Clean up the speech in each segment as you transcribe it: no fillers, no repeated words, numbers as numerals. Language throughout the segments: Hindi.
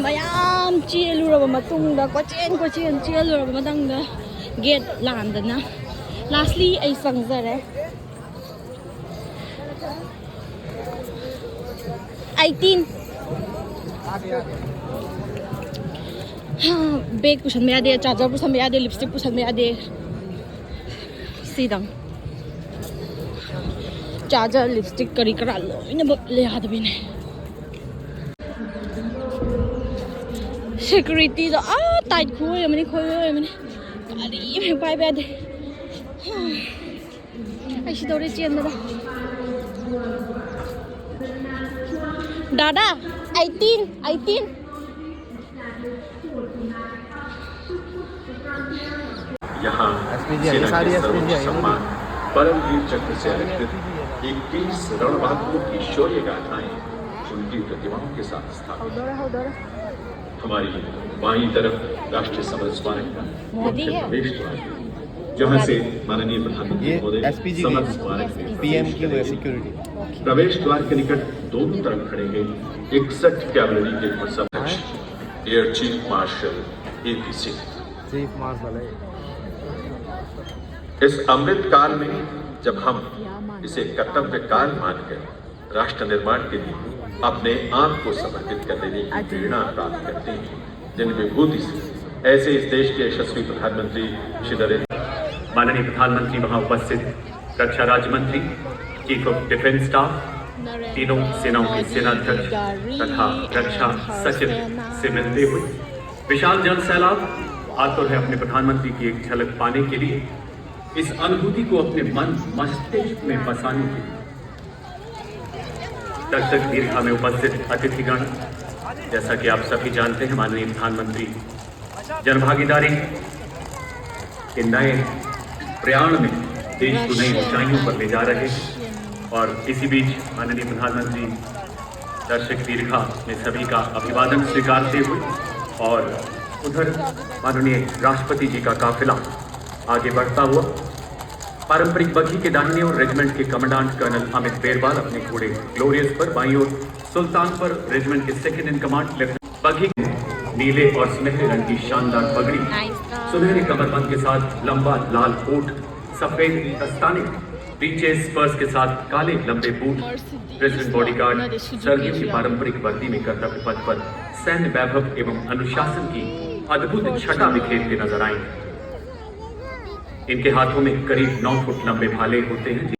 मयाम चेलुरबा मतुंगदा कोचेन चेलुरबा मतंगदा गेट लांदना लास्टली आई संगजरे 18 बैग पुसन में यादे चार्जर पुसन में यादे लिपस्टिक पुसन में यादे सीदंग चार्जर लिपस्टिक करी करा लोइना ले यादबिने सिक्योरिटी तो टाइट खोय मने करी में पाइ बेदे आई सिदौरे चेनदा दादा 18 यहाँ सम्मान परमवीर चक्र से अलंकृत 21 रणबांकुरों की शौर्य गाथाएं उनकी प्रतिमाओं के साथ स्थापित। हमारी बाईं तरफ राष्ट्रीय समर स्मारक का मुख्य प्रवेश द्वार है, जहाँ से माननीय प्रधानमंत्री महोदय समर स्मारक में पीएम की सिक्योरिटी प्रवेश द्वार के निकट दोनों तरफ खड़े हैं 61 कैवलरी के police air chief marshal AP Singh. इस अमृत काल में जब हम इसे कर्तव्य काल मानकर राष्ट्र निर्माण के लिए अपने आप को समर्पित कर देने की प्रेरणा प्राप्त करते हैं, जिन विभूति से ऐसे इस देश के यशस्वी प्रधानमंत्री श्री नरेंद्र माननीय प्रधानमंत्री वहां उपस्थित रक्षा राज्य मंत्री चीफ ऑफ डिफेंस स्टाफ तीनों सेनाओं के सेनाध्यक्ष तथा रक्षा सचिव से मिलते हुए विशाल जन सैलाब आतुर है अपने प्रधानमंत्री की एक झलक पाने के लिए, इस अनुभूति को अपने मन मस्तिष्क में बसाने के लिए। दर्शक दीर्घा में उपस्थित अतिथिगण, जैसा कि आप सभी जानते हैं माननीय प्रधानमंत्री जनभागीदारी के नए प्रयाण में देश को नई ऊंचाइयों पर ले जा रहे हैं और इसी बीच माननीय प्रधानमंत्री दर्शक दीर्घा में सभी का अभिवादन स्वीकारते हुए और उधर माननीय राष्ट्रपति जी का काफिला आगे बढ़ता हुआ पारंपरिक बग्घी के दाहिने और रेजिमेंट के कमांडेंट कर्नल अमित बेरवाल अपने घोड़े ग्लोरियस पर, बाईं ओर सुल्तान पर रेजिमेंट के सेकंड इन कमांड लेफ्टिनेंट बग्घी नीले और सुनहरे रंग की शानदार पगड़ी, सुनहरे कमरबंद के साथ लंबा लाल कोट, सफेद दस्ताने, ब्रीचेस स्पर्स के साथ काले लंबे बूट, प्रेसिडेंट बॉडीगार्ड सर्दियों की पारंपरिक वर्दी में कर्तव्य पथ पर सैन्य वैभव एवं अनुशासन की अद्भुत छटा बिखेरते नजर आए। इनके हाथों में करीब 9 फुट लंबे भाले होते हैं।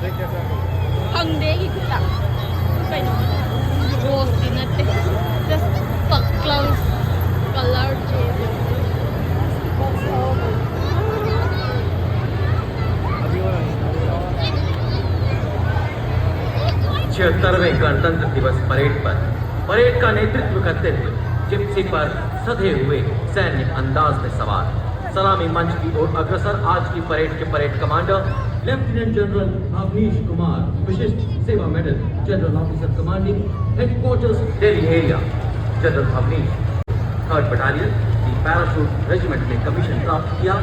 Hangde kita. Kaya rose din natin. Just clouds color change. 76वें गणतंत्र दिवस परेड का नेतृत्व करते हुए जिप्सी पर सधे हुए सैन्य अंदाज में सवार सलामी मंच की ओर अग्रसर आज की परेड के parade commander lieutenant general Avnish Kumar, Vishisht Seva medal, general officer commanding headquarters Delhi area. General Avnish 3rd battalion the parachute regiment में कमीशन प्राप्त किया।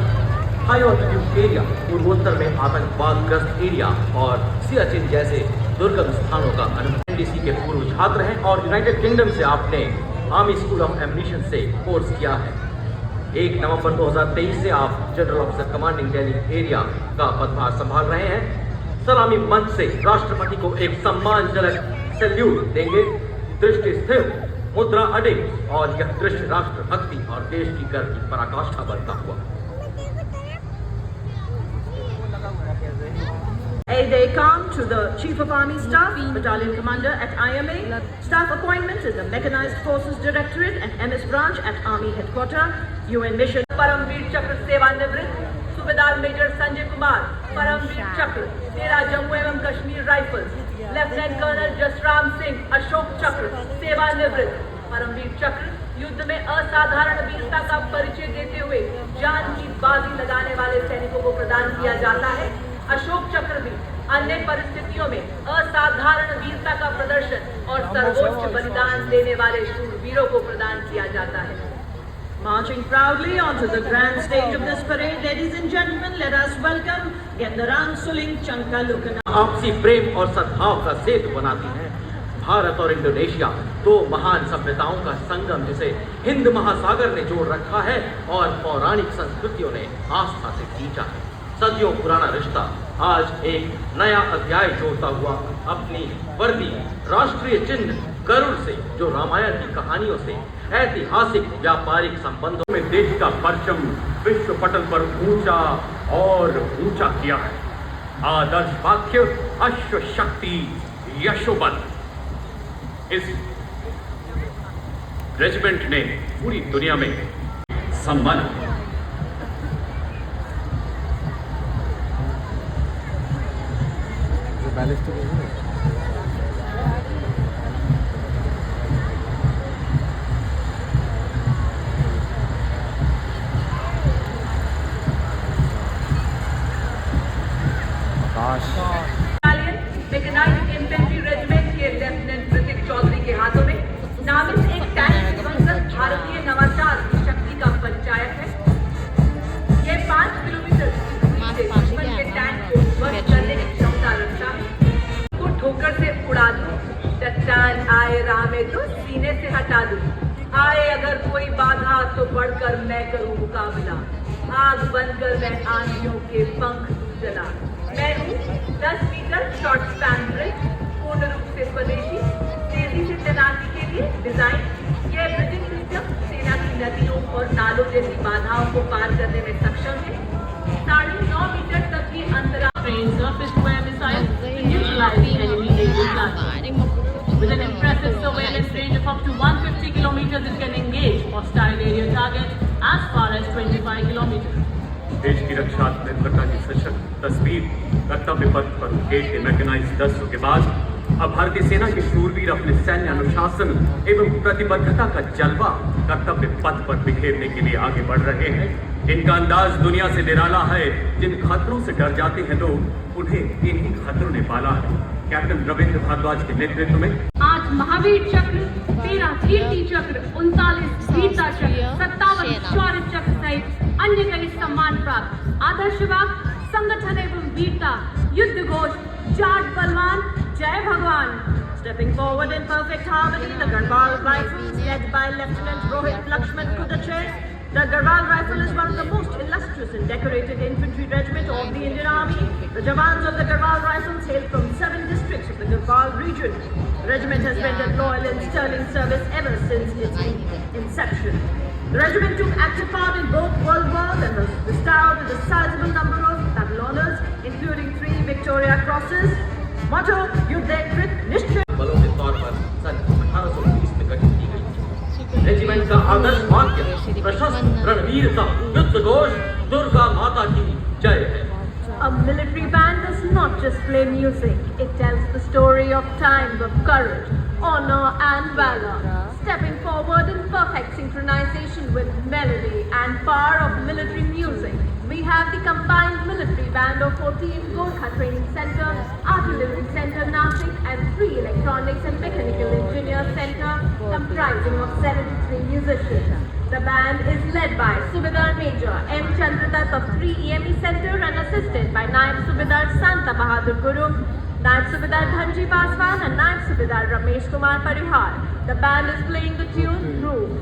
हाई ऑल्टीट्यूड एरिया, पूर्वोत्तर में आतंकवाद ग्रस्त एरिया और सियाचिन जैसे दुर्गम स्थानों का अनुभव। एनडीसी के पूर्व छात्र हैं और यूनाइटेड किंगडम से आपने आर्मी स्कूल ऑफ एम्युनिशन से कोर्स किया है। 1 नवंबर 2023 से आप general officer commanding Delhi area का पदभार संभाल रहे हैं। सलामी मंच से राष्ट्रपति को एक सम्मानजनक सैल्यूट देंगे। दृष्टि स्थिर, मुद्रा अडिग और यह दृश्य राष्ट्र भक्ति और देश की गर्व की पराकाष्ठा बनता हुआ। A day come to the Chief of Army Staff, Battalion Commander at IMA, Staff Appointments in the Mechanized Forces Directorate and MS Branch at Army Headquarters, UN Mission. Paramveer Chakra सेवानिवृत्त सूबेदार मेजर संजय कुमार, परमवीर चक्र 13 जम्मू एवं Kashmir Rifles, lieutenant colonel Jasram Singh, Ashok Chakra सेवानिवृत्त। परमवीर चक्र युद्ध में असाधारण वीरता का परिचय देते हुए जान की बाजी लगाने वाले सैनिकों को प्रदान किया जाता है। अशोक चक्र भी अन्य परिस्थितियों में असाधारण वीरता का प्रदर्शन और सर्वोच्च बलिदान देने वाले शूरवीरों को प्रदान किया जाता है। Marching proudly onto the grand stage of this parade, ladies and gentlemen, let us welcome Gendarang Suling Changkalukana. आपसी प्रेम और सद्भाव का सेतु बनाती है। भारत और इंडोनेशिया दो महान सभ्यताओं का संगम जिसे हिंद महासागर ने जोड़ रखा है और पौराणिक संस्कृतियों ने आस्था से खींचा है। सदियों पुराना रिश्ता आज एक नया अध्याय जोड़ता हुआ अपनी वर्दी राष्ट्रीय चिन्ह गरुड़ से, जो रामायण की कहानियों से ऐतिहासिक व्यापारिक संबंधों में देश का परचम विश्व पटल पर ऊंचा और ऊंचा किया है। आदर्श वाक्य अश्व शक्ति यशोबल। इस रेजिमेंट ने पूरी दुनिया में सम्मान मैकेनाइज्ड इन्फेंट्री रेजिमेंट के लेफ्टिनेंट ऋतिक चौधरी के हाथों में नामित एक टैंक दिवंगत भारतीय नवाचार की शक्ति का परिचायक है। ये 5 किलोमीटर से दुश्मन के टैंक को ध्वस्त करने की क्षमता रखता है। को ठोकर से उड़ा दूं, चट्टान आए राह में तो सीने से हटा दूं। आए अगर कोई बाधा तो बढ़कर मैं करूं मुकाबला। आग बनकर मैं आंधियों के पंख जला। मैं हूँ 10 मीटर शॉर्ट स्पैन ब्रिज, पूर्ण रूप से स्वदेशी, तेजी से तैनाती के लिए डिजाइन। यह ब्रिजिंग सिस्टम सेना की नदियों और नालों जैसी बाधाओं को पार करने में सक्षम है। 9.5 मीटर तक की अंतराल range surface to air missiles to neutralize enemy aerial targets. With an impressive surveillance range of up to 150 kilometers, it can engage hostile aerial targets as far as 25 kilometers. देश की रक्षा आत्मनिर्भरता की सशक्त तस्वीर कर्तव्य पथ पर के मैकेनाइज्ड दस्तों के बाद अब भारतीय सेना के शूरवीर अपने सैन्य अनुशासन एवं प्रतिबद्धता का जलवा कर्तव्य पथ पर बिखेरने के लिए आगे बढ़ रहे हैं। इनका अंदाज दुनिया से निराला है। जिन खतरों से डर जाते हैं लोग, उन्हें इन्हीं खतरों ने पाला है। कैप्टन रविंद्र भारद्वाज के नेतृत्व में 8 महावीर चक्र, 13 कीर्ति चक्र, 39 वीरता चक्र, 57 शौर्य चक्र सहित अन्य कई सम्मान प्राप्त। आदर्शवाद, संगठन एवं वीरता, युद्ध घोष, जाट बलवान, जय भगवान। Stepping forward in perfect harmony, the Garhwal Rifles, led by Lieutenant Rohit Lakshman Kudache. The Garhwal Rifle is one of the most illustrious and decorated infantry regiment of the Indian Army. The Jawans of the Garhwal Rifles hail from 7 districts of the Garhwal region. The regiment has rendered loyal and sterling service ever since its inception. The regiment took active part in both World Wars and was bestowed with a sizable number of battle honors, including 3 victories Victoria crosses. Motto युद्धकृत निश्चय बलों के तौर पर सन 1820 में गठित की गई। रेजिमेंट का आदर्श वाक्य प्रशस्त रणवीरता युद्ध घोष दुर्गा माता की जय है। A military band does not just play music, it tells the story of times of courage, honor and valor, stepping forward in perfect synchronization with melody and power of military music. We have the combined military band of 14 Gorkha Training Center, Artillery Center Nashik and 3 Electronics and Mechanical Engineer Center comprising of 73 musicians. The band is led by Subedar Major M. Chandradat of 3 EME Center and assisted by Naib Subedar Santa Bahadur Guru, Naib Subedar Dhanji Paswan and Naib Subedar Ramesh Kumar Parihar. The band is playing the tune Groove.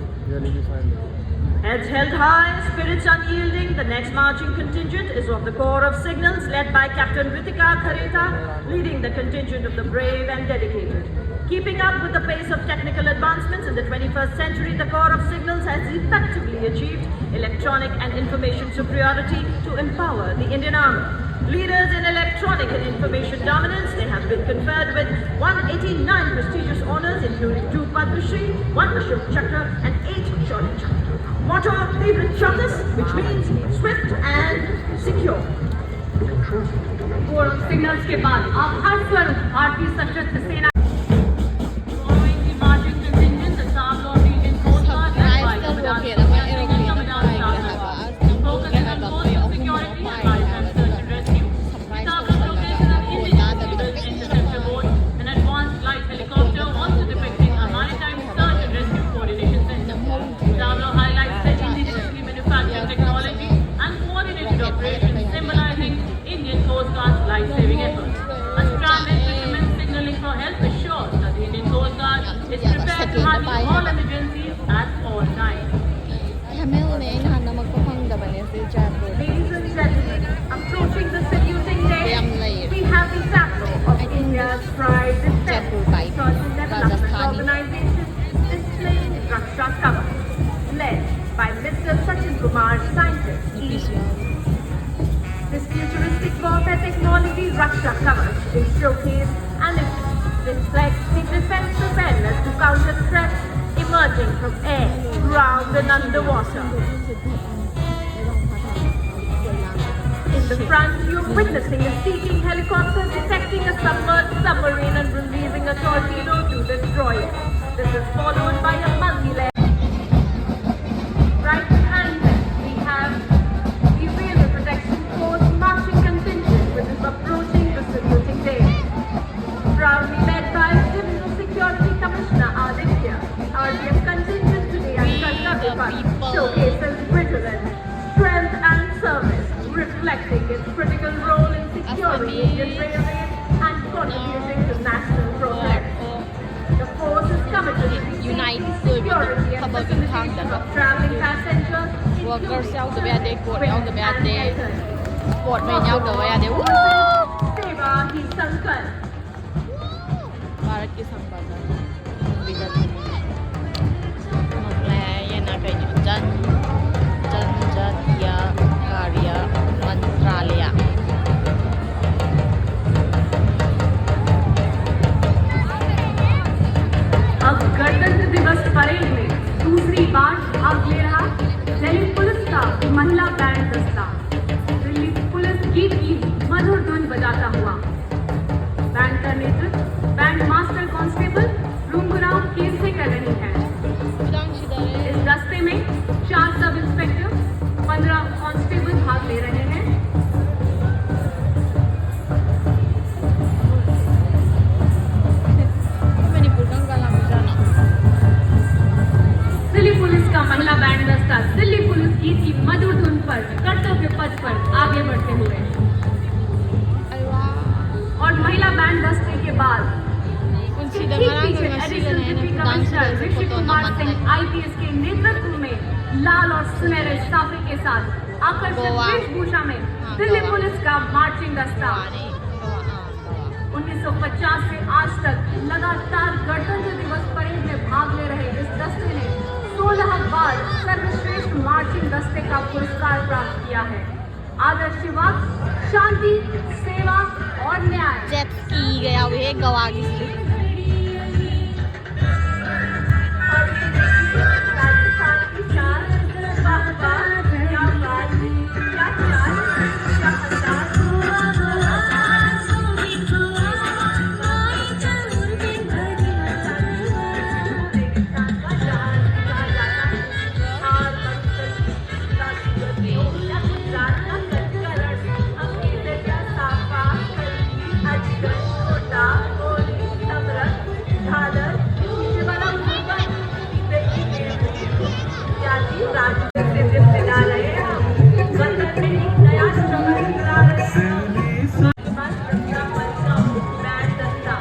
Heads held high, spirits unyielding, the next marching contingent is of the Corps of Signals led by Captain Ritika Khareta, leading the contingent of the brave and dedicated. Keeping up with the pace of technical advancements in the 21st century, the Corps of Signals has effectively achieved electronic and information superiority to empower the Indian Army. Leaders in electronic and information dominance, they have been conferred with 189 prestigious honors, including 2 Padma Shri, 1 Ashok Chakra, and 8 Shaurya Chakra. Motto Favorite Chakas, which means swift and secure. Corps of Signals के बाद आप हर स्वरूप भारतीय सशस्त्र सेना following the marching contingent, the Sablo Region Coast Guard led by Commandant focusing on coastal security, advice and search and rescue. The Sablo showcases an indigenous interceptor boat, an advanced light helicopter, also depicting a maritime search and rescue coordination center. Sablo highlights the indigenously manufactured technology and coordinated operations symbolizing Indian Coast Guard's life-saving efforts. A stranded fisherman signaling for help assures that the Indian Coast Guard is prepared to handle all emergencies at all times. Ladies and gentlemen, approaching the saluting day, we have the Sablo of India's pride defense research and development organization displaying Raksha Kavach, led by Mr. Sachin Kumar, scientist, EE. This futuristic warfare technology, Raksha Kavach, is showcased and it reflects the defense preparedness to counter threats emerging from air, ground and underwater. In the front, you're witnessing a seeking helicopter detecting a submerged submarine and releasing a torpedo to destroy it. This is followed by a multi-layer. Right behind them, we have the Railway Protection Force marching contingent which is approaching the saluting day. Proudly led by Divisional Security Commissioner Aditya, RDF contingent today at Kolkata showcases vigilance, strength and service, reflecting its critical role in securing Indian railways and contributing to national progress. The force is committed to the security and facilitation of traveling passengers, Workers out the bad day, court wind out the bad and day, air. sport may out the way they Seva Hi Sankalp. Bharat की संपदा विजय ये ना कहीं जनजातीय कार्य मंत्रालय अब गणतंत्र दिवस परेड में दूसरी बार भाग ले रहा दिल्ली पुलिस का महिला बैंड दस्ता दिल्ली पुलिस गीत की मधुर धुन बजाता हुआ। बैंड का नेतृत्व बैंड मास्टर कांस्टेबल रूमगुराव केस से कर रही है। इस दस्ते में 4 सब इंस्पेक्टर 15 कांस्टेबल भाग ले रहे हैं। दिल्ली पुलिस का महिला बैंड दस्ता दिल्ली पुलिस गीत की मधुर धुन पर कर्तव्य पथ पर आगे बढ़ते हुए और महिला बैंड दस्ते के बाद ठीक पीछे additional deputy commissioner Rishi Kumar Singh IPS के नेतृत्व में लाल और सुनहरे साफे के साथ आकर्षक वेशभूषा में दिल्ली पुलिस का मार्चिंग दस्ता 1950 से आज तक लगातार गणतंत्र दिवस परेड में भाग ले रहे इस दस्ते ने 16 बार सर्वश्रेष्ठ मार्चिंग दस्ते का पुरस्कार प्राप्त किया है। आदर्शवाद, शांति, सेवा और न्याय। जेट स्की गया हुआ है गोवा की और ये देखिए राजस्थान की शान, वाह वाह, क्या बात, क्या चाल, क्या अंदाज। रेगिस्तान का जहाज कहा जाता है। थार मंथर की या गुजरात का कटकरण, अंग्रेज़ी का साफा, कलगी, अजगर, छोटा, होली, नवरंग, झालर, नीचे वाला भूपन, इत्यादि राज्यों से जिम्मेदार रहे हैं हम। वतन में एक नया श्रवण करा रहे हैं हम। रक्षा मंच, बैंड दस्ता,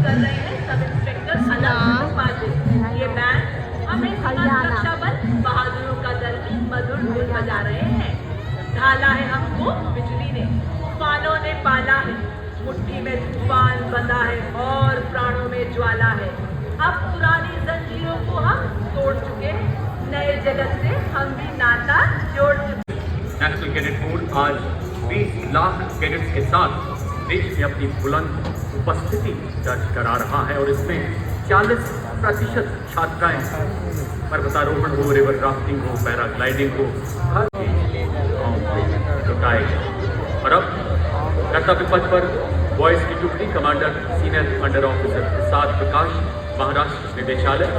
कर रहे हैं सब इंस्पेक्टर अनंत उपाध्याय। ये बैंड हमें समाज रक्षा बल बहादुरों का दल की मधुर धुन बजा रहे हैं। ढाला है हमको बिजली ने, तूफानों ने पाला है, मुट्ठी में तूफान बंधा है और प्राणों में ज्वाला है। अब पुरानी जंजीरों को हम तोड़ चुके हैं, नए जगत से हम भी नाता जोड़ चुके हैं। नेशनल कैडेट कोर आज 20 लाख कैडेट्स के साथ देश में अपनी बुलंद उपस्थिति दर्ज करा रहा है और इसमें 40% छात्राएं पर्वतारोहण हो, रिवर राफ्टिंग हो, पैराग्लाइडिंग हो, हर जुटाए। और अब कर्तव्य पथ पर बॉयज की टुकड़ी commander senior under officer Prasad Prakash, Maharashtra निदेशालय,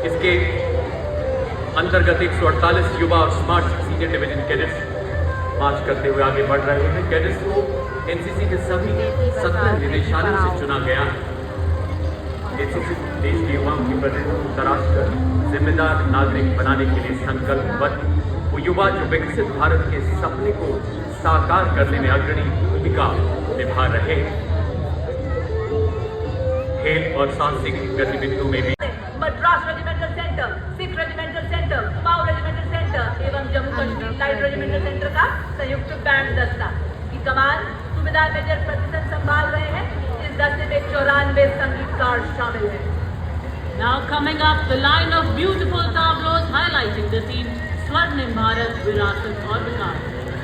इसके अंतर्गत 148 युवा और स्मार्ट सीनियर डिवीजन कैडेट्स मार्च करते हुए आगे बढ़ रहे हैं। कैडेट्स को एनसीसी के सभी 17 निदेशालयों से चुना गया है। एनसीसी देश के युवाओं की प्रतिभा को तराश कर जिम्मेदार नागरिक बनाने के लिए संकल्पबद्ध वो युवा जो विकसित भारत के सपने को साकार करने में अग्रणी भूमिका निभा रहे हैं। खेल और साहसिक गतिविधियों में भी Madras regimental centre, Sikh regimental centre, Kumaon regimental centre एवं Jammu Kashmir light regimental centre का संयुक्त बैंड दस्ता की कमान सूबेदार मेजर प्रतिशत संभाल रहे हैं। इस दस्ते में 94 संगीतकार शामिल हैं। Now coming up, the line of beautiful tableaus highlighting the theme Swarnim Bharat Virasat aur Vikas.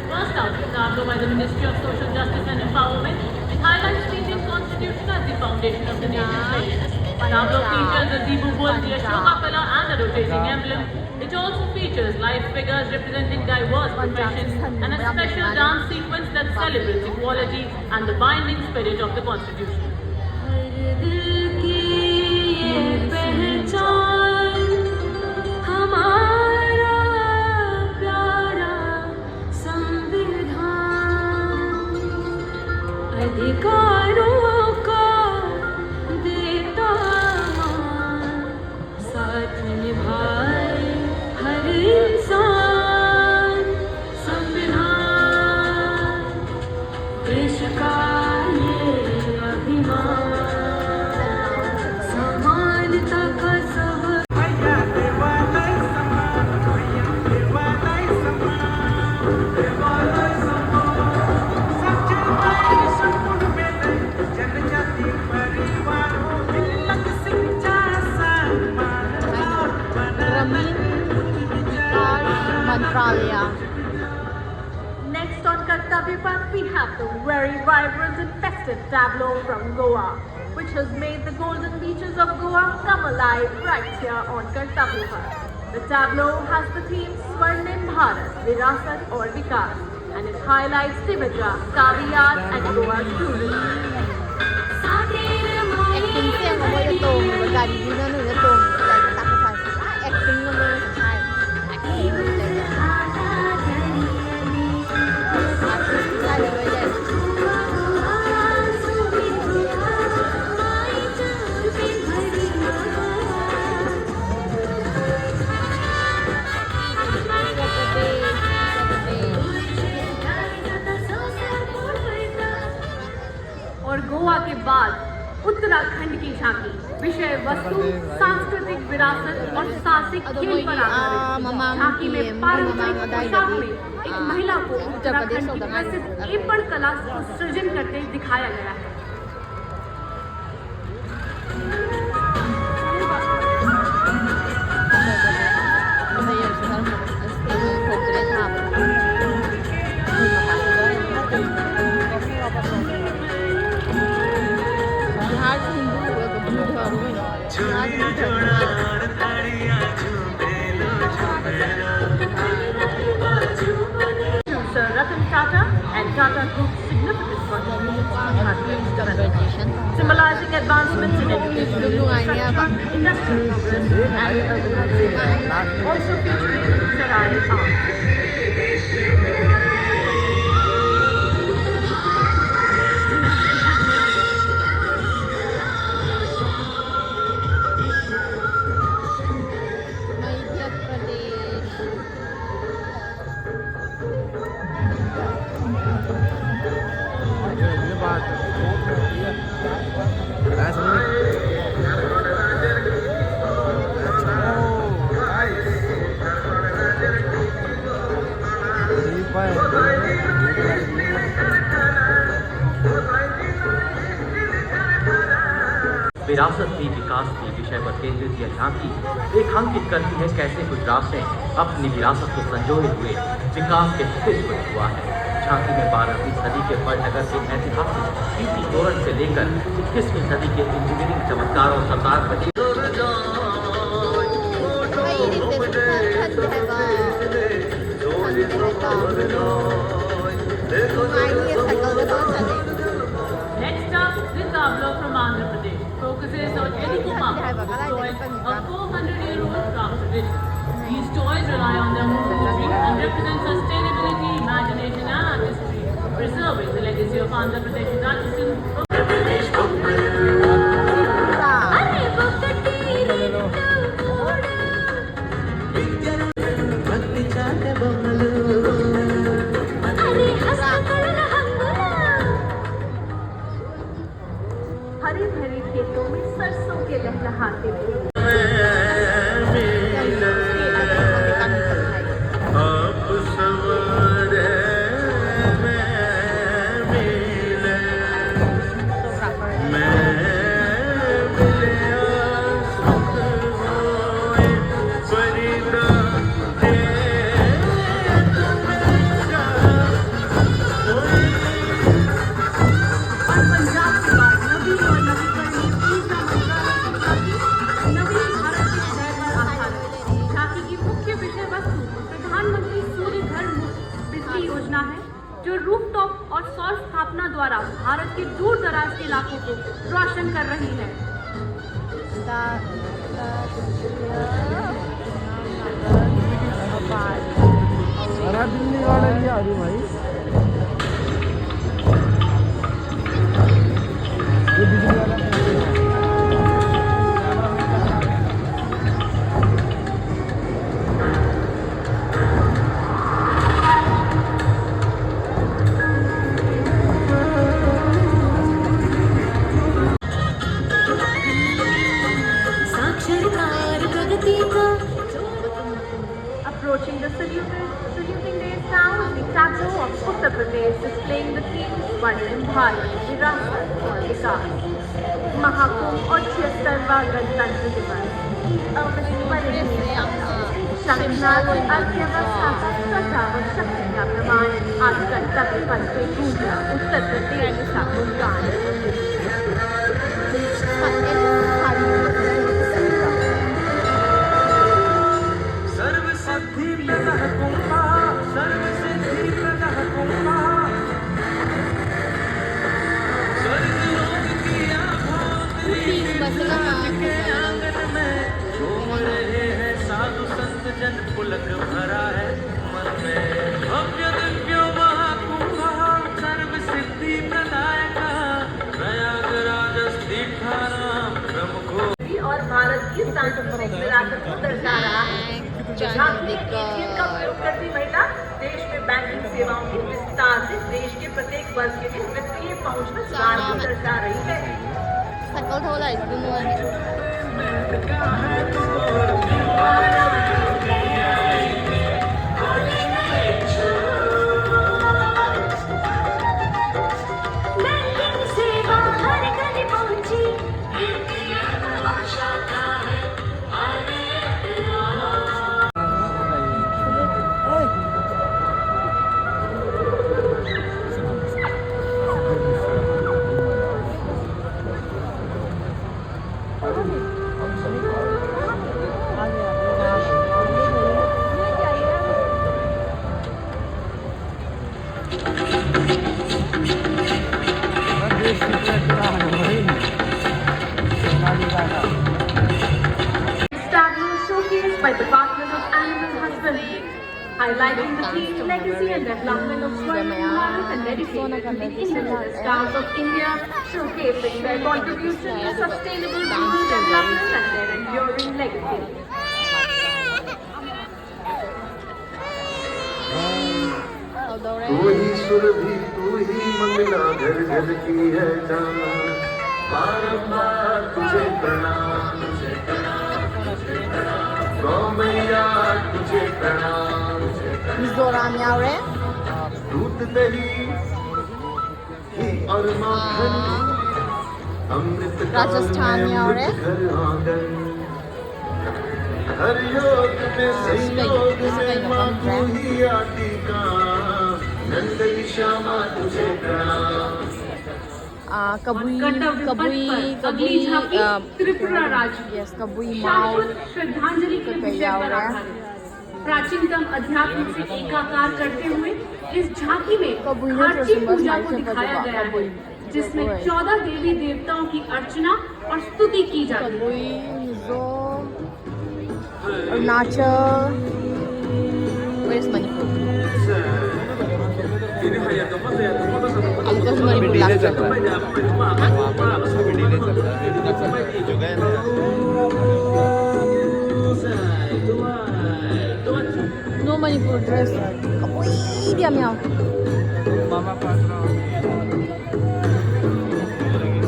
First out, the tableau by the Ministry of Social Justice and Empowerment. It highlights the Indian Constitution as the foundation of the nation's nation. Tableau features the Zebu bull, the Ashoka pillar and the rotating emblem. It also features live figures representing diverse professions and a special dance sequence that celebrates equality and the binding spirit of the Constitution. अधिकारों का देता मान, साथ निभाए हर इंसान। संविधान देश का ये अभिमान, समानता का सब Next on Kartavya Path, we have the very vibrant and festive tableau from Goa, which has made the golden beaches of Goa come alive right here on Kartavya Path. The tableau has the theme Swarnim Bharat, Virasat aur Vikas, and it highlights Tibetra, Kaviyat and Goa's tourism. acting เสียงก็บ่จะตรงบ่ได้ดีๆเนาะหนูจะตรงแต่ตักภาษา acting ก็บ่ใช่ acting เลยऔर Goa के बाद उत्तराखंड की झांकी विषय वस्तु सांस्कृतिक विरासत और साहसिक खेल पर आधारित। झांकी में पारंपरिक पोशाक में एक महिला को उत्तराखंड की प्रसिद्ध एपड़ कला को सृजन करते दिखाया गया है। Sir Ratan Tata and Tata Group's significant contributions to Bharatiya's development, symbolizing advancements in education, infrastructure, industrial progress, and urbanization. Also featuring Sarai art. Madhya Pradesh ये बात विरासत भी विकास की विषय पर केंद्रित यह झांकी रेखांकित करती है कैसे गुजरात ने अपनी विरासत को संजोए हुए विकास के स्थिति पर हुआ है। झांकी में 12वीं सदी के बड़नगर के ऐतिहासिक कीर्ति तोरण से लेकर 21वीं सदी के इंजीनियरिंग चमत्कारों Sardar Patel Next up, the tableau from Andhra Pradesh focuses on Edipuma, toys, a 400-year-old craft tradition. These toys rely on their movement and represent sustainability, imagination and artistry, preserving the legacy of Andhra Pradesh's artisans. हरे भरे खेतों में सरसों के लहलहाते हुए जो रूफटॉप और सौर स्थापना द्वारा भारत के दूर दराज के इलाकों को रोशन कर रही है। दिल्ली वाले ये आ रही भाई ये बिजली वाला Approaching the saluting day sound, the tableau of Uttar Pradesh displaying the theme Swarnim Bharat, Virasat और विकास, महाकुंभ और 76वां गणतंत्र दिवस की अविस्मरणीय शंखनाद और अर्थव्यवस्था का श्रद्धा व शक्ति का प्रमाण आज गणतंत्र पथ पे गूंजा उत्तर प्रदेश का गुणगान। साधु संत जन पुलक भरा है मन में भव्य दिव्य महाकुंभ सर्व सिद्धि प्रदायक प्रयागराज स्थान प्रमुखो और भारत की सांस्कृतिक विरासत को दर्शा रहा है। झांकी ATM का प्रयोग करती महिला देश में बैंकिंग सेवाओं के विस्तार से देश के प्रत्येक वर्ग के लिए वित्तीय पहुंच में सुधार को दर्शा रही है। सकल थोड़ा Tableau showcased by the partners of animal husbandry, highlighting the theme legacy and development of Swarnim Bharat and dedicated to the indigenous stars of India, showcasing their contribution to sustainable rural development and their enduring legacy. तू ही सुरभि तू ही मंगला घर घर की है जान बारंबार तुझे प्रणाम गौ मैया तुझे प्रणाम मिजोरम यावरे दूध दही घी और माखन अमृत राजस्थान यावरे घर आंगन हर योग में संयोग में माँ तू ही आती का नंदनी श्यामा तुझे प्रणाम कबुई अगली झांकी त्रिपुरा राज्य यस कबुई माओ शाश्वत श्रद्धांजलि के विषय पर आधारित प्राचीनतम अध्यात्म से एकाकार करते हुए इस झांकी में भारतीय पूजा को दिखाया गया है, जिसमें 14 देवी देवताओं की अर्चना और स्तुति की जाती है। कबुई मिजो अरुणाचल where's Manipur हमको से मणिपुर लागता है no Manipur dress koi dia miao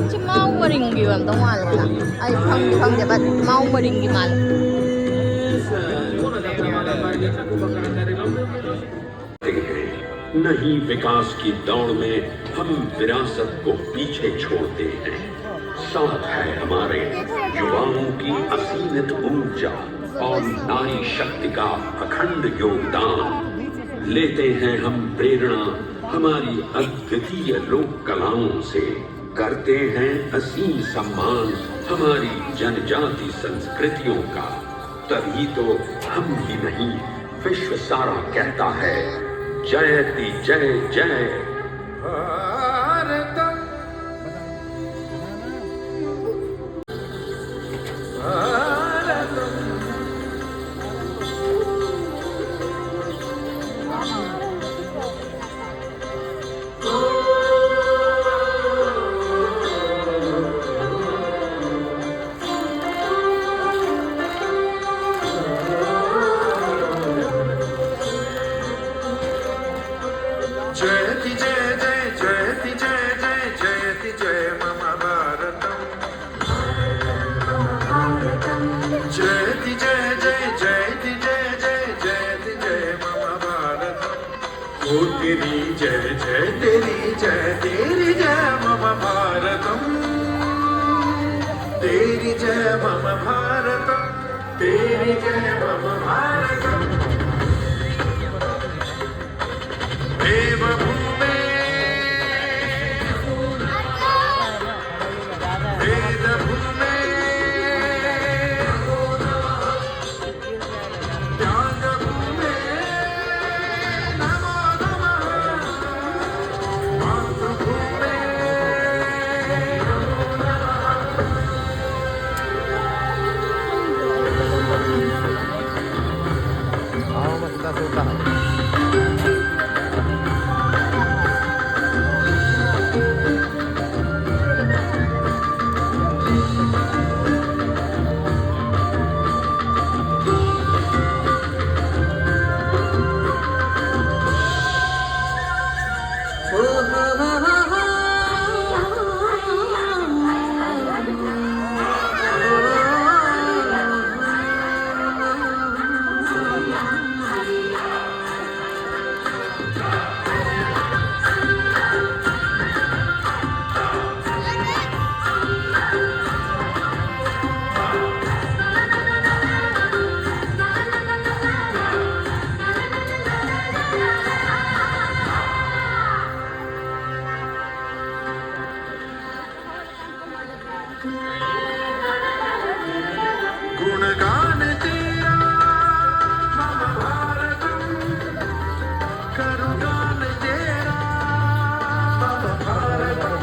chi mau maring gi wam dong wal la ai phang de bat mau maring gi mal नहीं विकास की दौड़ में हम विरासत को पीछे छोड़ते हैं। साथ है हमारे युवाओं की असीमित ऊर्जा और नारी शक्ति का अखंड योगदान। लेते हैं हम प्रेरणा हमारी अद्वितीय लोक कलाओं से, करते हैं असीम सम्मान हमारी जनजाति संस्कृतियों का। तभी तो हम ही नहीं विश्व सारा कहता है जयति जय जय भारतम भारतम। जयति जय जय जयति जय जय जयति जय मम भारतम जयति जय जय जयति जय जय जयति जय मम भारतम। ओ तेरी जय जय तेरी जय मम भारतम तेरी जय मम भारतम तेरी जय मम भारतम। देवभूमे वेदभूमे त्यागभूमे नमो नमः मातृभूमे गुणगान तेरा मम भारतम करुगान तेरा मम भारतम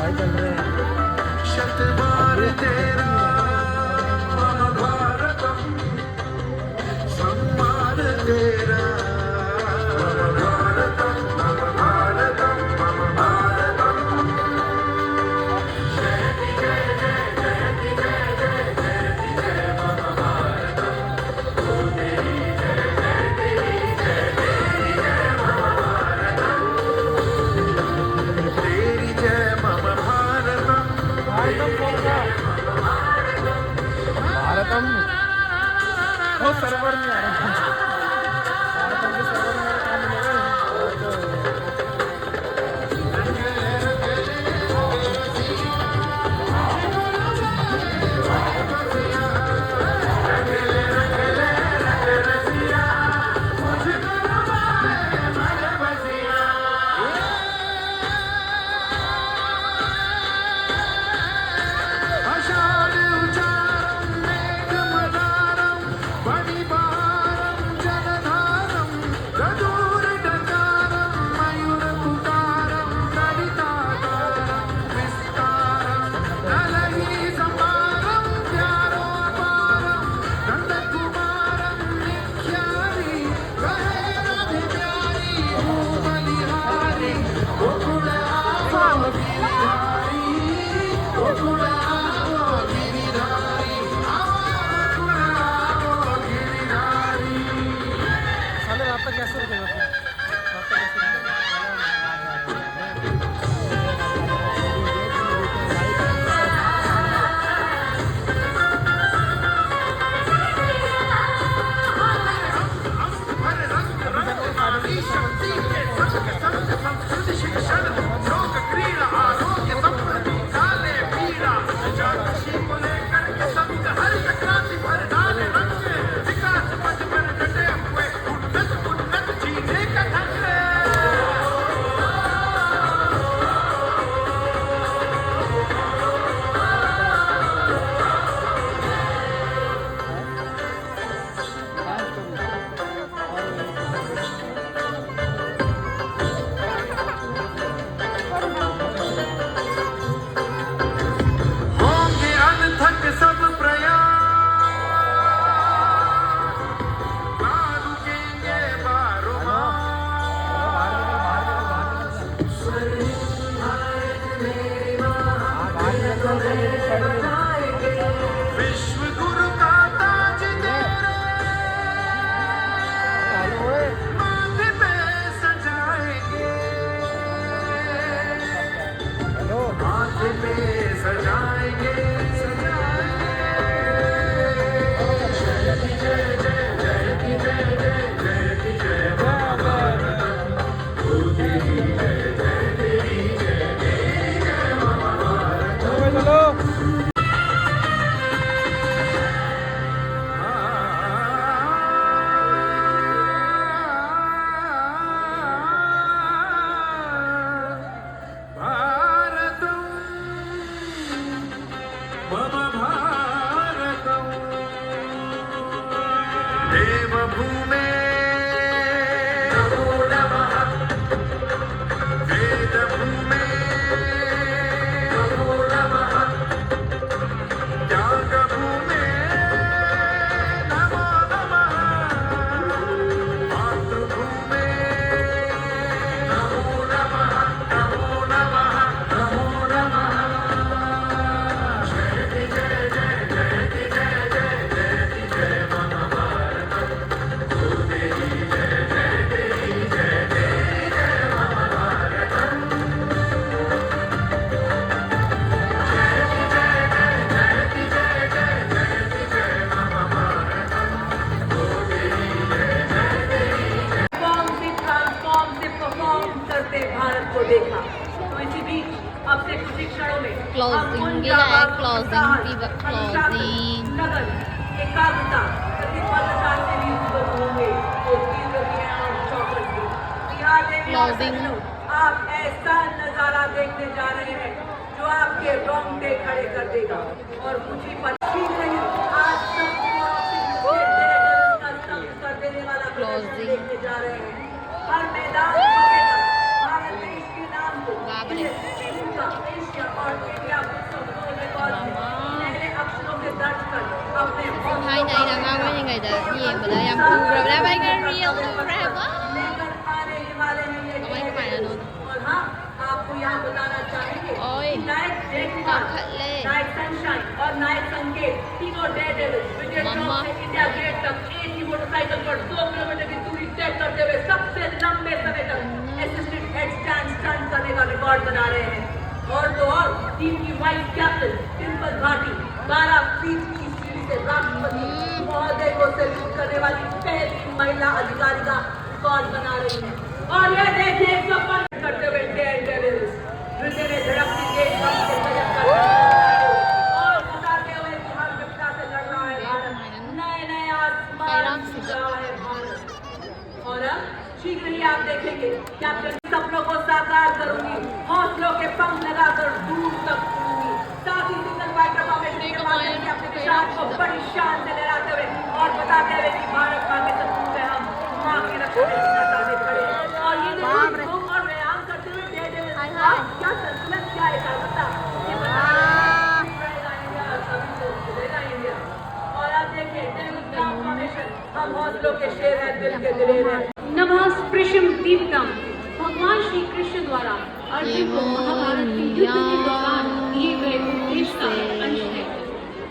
वो सर्वर नहीं आ रहा सर्वर में काम मिलेगा। साले रात तक कैसे रुकेगा फिर? रात तक कैसे विश्व गुरु का ताज माथे पे सजाएंगे, माथे पे सजाएंगे, मम भारतं देवभूमे नमो नमः, वेदभूमे नमो नमः, त्यागभूमे नमो नमः, मातृभूमे नमो नमः, नमो नमः, नमो नमः। करते भारत को देखा, तो इसी बीच अब से कुछ ही क्षणों में Closing gila ya, closing tiba closing. लगन, एकाग्रता, प्रतिबद्धता से युक्त होंगे तो तीव्र ज्ञान और चौकस भी। बिहार देवी और Closing. सज्जनों, आप ऐसा नजारा देखने जा रहे हैं जो आपके रोंगटे खड़े कर देगा और कुछ ही पल ही नहीं, आज सबको आपसे का स्तंभ कर देने वाला प्रदर्शन Closing. देखने जा रहे हैं। हर मैदान बनेगा भारत देश के नाम को बाप रे। एशिया और इंडिया रिकॉर्ड में पहले अक्षरों से दर्ज कर अपने Hai này là ngon quá như ngày đời gì mà đợi em u rồi ra bay cái real ra quá. लेकर आने ही वाले हैं ये Kamay ka pa nun. और हाँ, आपको यहाँ बताना चाहेंगे Ôi, कि नायक जयकुमार, Kakak Le. नायक सनशाइन और नायक संकेत तीनों डेयरडेविल विजय चौक मम्मा। से इंडिया गेट तक एक ही मोटरसाइकिल पर 2 किलोमीटर की दूरी तय करते हुए सबसे लंबे समय तक असिस्टेंट हेड स्टंट करने का रिकॉर्ड बना रहे हैं। और तो और टीम की vice captain Dimple Bhati 12 feet की सीढ़ी से राष्ट्रपति महोदय को सैल्यूट होने वाली पहली महिला अधिकारी का रिकॉर्ड बना रही है। और ये देखिए सफर करते हुए नृत्य में धड़कती देशभक्त के सजग कर और बताते हुए कि हर विपदा से लड़ रहा है भारत, नए नए आसमान छू रहा है भारत। और अब शीघ्र ही आप देखेंगे कि अपने सपनों को साकार करूंगी, हौसलों के पंख लगाकर दूर तक उड़ूंगी, साथ ही सिंगल फाइटर फॉर्मेशन के माध्यम से अपने विचार को बड़ी शान से लहराते हुए और बताते हुए कि भारत माँ के सपूत है, हम माँ की रक्षा में साथ खड़े हैं। और ये देखिए योग और व्यायाम करते हुए क्या संतुलन, क्या एकाग्रता, ये बताएगा इंडिया, सभी को चलेगा इंडिया। और आप देखिए ट्रांसफॉर्मेशन, हम हौसलों के शेर हैं, दिल के दिलेर हैं। नमः स्पृशम दीप्तम, भगवान श्री कृष्ण द्वारा अर्जुन को महाभारत के युद्ध के दौरान दिए गए उपदेश का अंश है।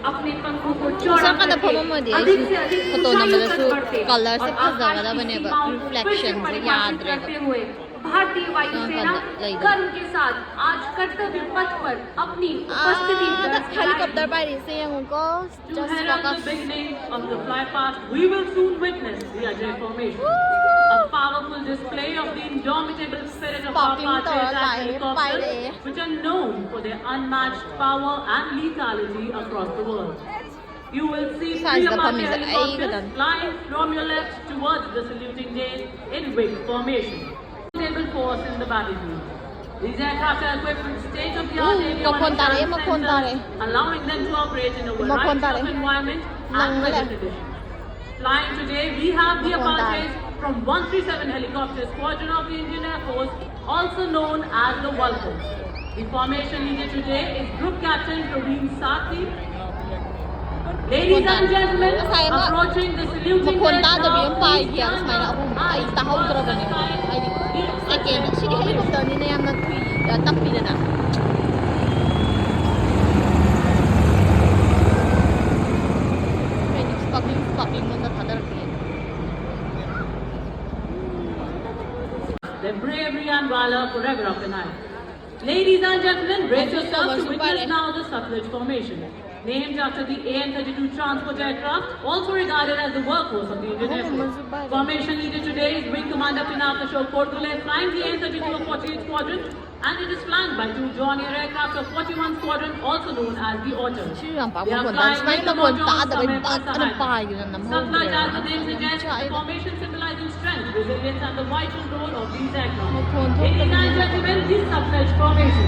अपने पंखों को चौड़ा Saan ka करके napapamadi? अधिक से अधिक Photo ऊंचाइयों naman तक so बढ़ते color और से phasa आकाश wala की ba niya ba? सीमाओं को फिर से Reflection से परिभाषित याद करते रहेगा। हुए भारतीय वायुसेना like that. गर्व के साथ आज कर्तव्य पथ पर अपनी उपस्थिति दर्ज That's helicopter कराएगी। by this yung ko. To Just herald the focus. beginning of the fly past, we will soon witness the Ajay formation. A powerful display of the indomitable spirit of our Popping Apaches to, and like, helicopters, pile. which are known for their unmatched power and lethality across the world. You will see Size three the Apache pamisa. Ay, helicopters ganun. flying from your left towards the saluting days in wing formation. Stable force in the battlefield. These aircraft are equipped with state-of-the-art magkontare, avionics magkontare. sensors, allowing them to operate in a variety Magkontare. of environments Nang and weather wala. conditions. Flying today, we have the Magkontare. Apaches from 137 Helicopter Squadron of the Indian Air Force, also known as the Vulcans. The formation leader today is Group Captain Praveen Sathi. Ladies and gentlemen, approaching the saluting Mapunta red daw yung now, paig is kaya mas may Yan ako ay Ai, tahaw dra ba niya? Ay second, sige helicopter ni na yung tapi na na. Popping mo na tadar kaya. Their bravery and valor forever up in high. Ladies and gentlemen, brace yourselves to witness now the Satluj formation. Named after the AN-32 transport aircraft, also regarded as the workhorse of the Indian Air Force. Formation leader today is Wing Commander Pinaka Ashok Portule, flying the AN-32 of 48 Squadron, and it is flanked by two John Air aircraft of 41 Squadron, also known as the Otters.ชื่ออย่างปาก They มัน are คนดัน flying ไม่ with ต้ the องคนตา Mojos แต่ from เป็น Air อัน Force ปลายอยู่นั่นนะมัน Satluj, as the name suggests, the formation symbolizing strength, resilience, and the vital role of these aircraft. Ladies and gentlemen, this Satluj formation.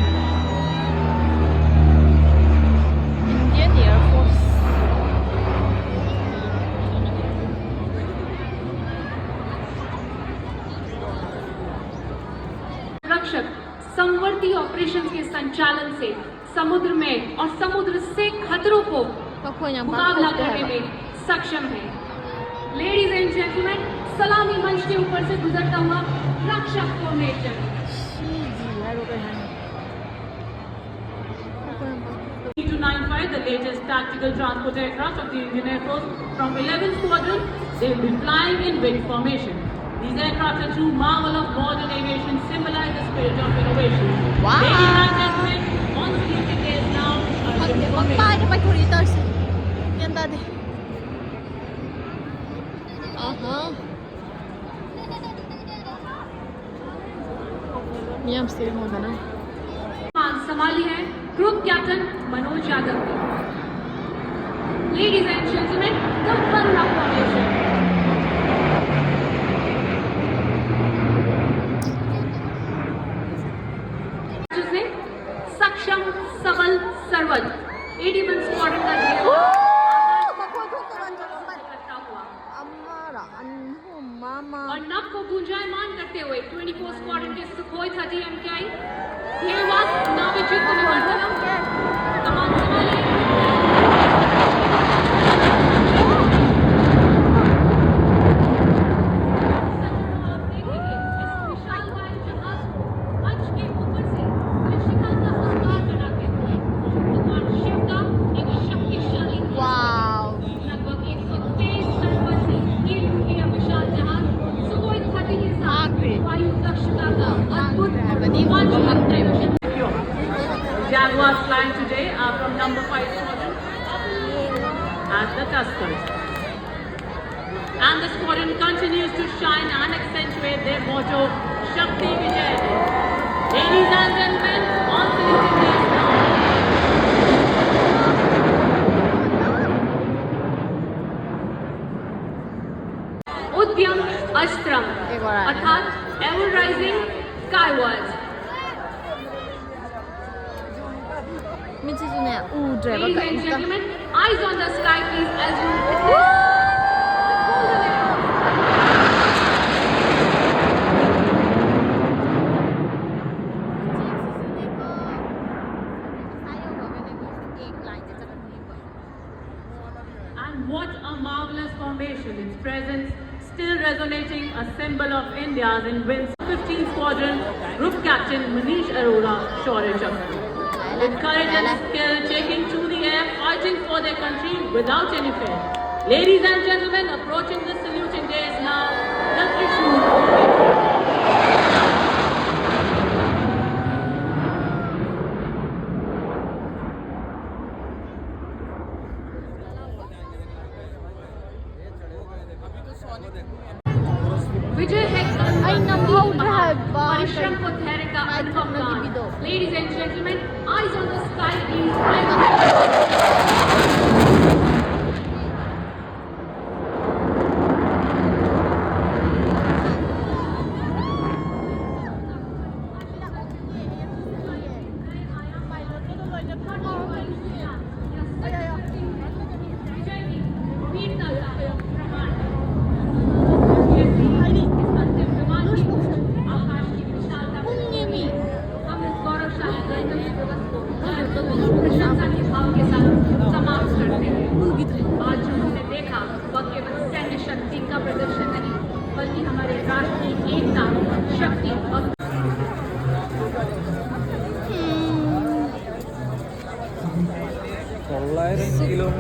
Indian Air Force. रक्षक संवर्ती ऑपरेशंस के संचालन से समुद्र में और समुद्र से खतरों को ก็ควรยังปาก मुकाबला ก็ करने ได้ में सक्षम है। लेडीज एंड जेंटलमैन, सलामी मंच के ऊपर से गुजरता हुआ रक्षक formation. ชี้ดีให้รู้ไปให้ E-295, the latest tactical transport aircraft of the Indian Air Force from 11 Squadron, they will be flying in wing formation. These aircraft are true marvel of modern aviation, symbolize the spirit of innovation. Wow. Ladies and gentlemen, on saluting days now, Arjun มัน formation. ป้ายจะไปคุริเตอร์สิยันตาดิอ่าฮะมีอัมสเตอร์มองกันนะ मान संभाली है ग्रुप कैप्टन मनोज यादव ने। Ladies and gentleman, the Varuna formation. जिसने सक्षम सबल सर्वल 81 स्क्वाड्रन का घेराव इकट्ठा हुआ อัมมาระอันหุ่มมามา और नभ को गुंजायमान करते हुए 24 स्क्वाड्रन के सुखोई 30 MKI धेनुवाद नाविक युद्ध निवर्तनम कमान संभालिए। आप देखेंगे इस विशालकाय जहाज को मंच के ऊपर से कृषिका का अवतार बनाते हुए भगवान शिव का एक शक्तिशाली वाव लगभग 123 टन वजनी ये दुनिया विशाल जहाज सुखोई 30 के साथ वायु दक्षता का अद्भुत और रोमांचक प्रदर्शन। Jaguars flying today are from number 5 Squadron as the Tuskers. and the squadron continues to shine and accentuate their motto, Shakti Vijay. Ladies and gentlemen, on saluting days now. Udyam Astram, अर्थात ever rising skywards. Ladies and gentlemen, eyes on the sky, please, as you witness the golden era. And what a marvelous formation! Its presence still resonating, a symbol of India's in Wings 15 Squadron, Group Captain Manish Arora, Shaurya Chakra. With courage and skill, taking to the air, fighting for their country without any fear. Ladies and gentlemen, approaching the saluting days now, the Trishul. Vijay Hector, Ay, naku, grabe. Parishram ko There ka Anupam Khan. Ladies and gentlemen, eyes on the sky, please. Eyes on the प्रशंसा के भाव के साथ समाप्त करते हैं। आज जो हमने देखा वह केवल सैन्य शक्ति का प्रदर्शन नहीं, बल्कि हमारे राष्ट्र की एकता, शक्ति और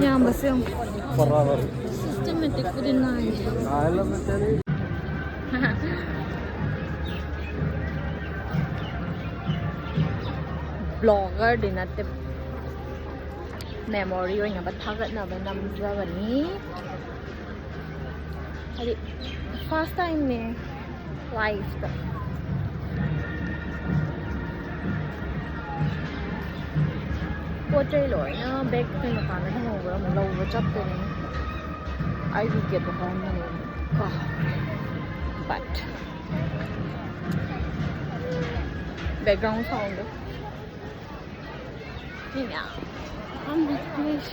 Nyambas yung per hour. systematic ko din na Alam mo tali. Blogger din natin memory or nga batagat na ba namjawa ni Hali first time ni live ta Portray lor na back na nakana na mo ba malaw ba chap din I will get the home na but background sound yeah. I'm this place.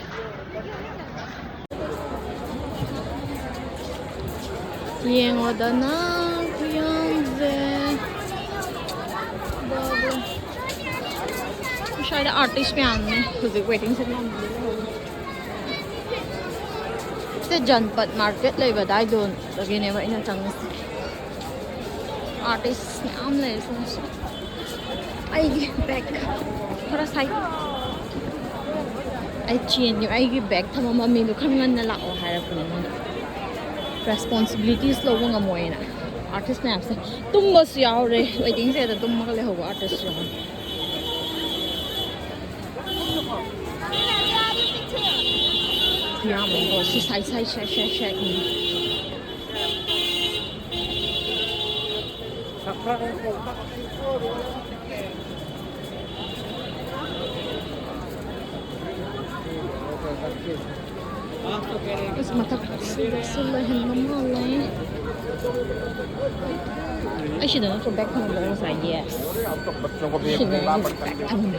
Yang ada na yang ze. Babu. Masyado artist pa yan eh. Kasi waiting sa namin. Sa Janpat Market lang ba tayo doon? Lagi na ba inatang artist ni Amle. Ay, back. Para sa'yo. Ay chiên yung ay bag tama mamilo kan ngan na lao harap ko naman responsibilities lo nga mo na artist na sa tumba siya re waiting sa tumba ka leho artist siya ya mo ko si sai share Mas matakot sila hinamala I should have back home. Yes. Should have back home.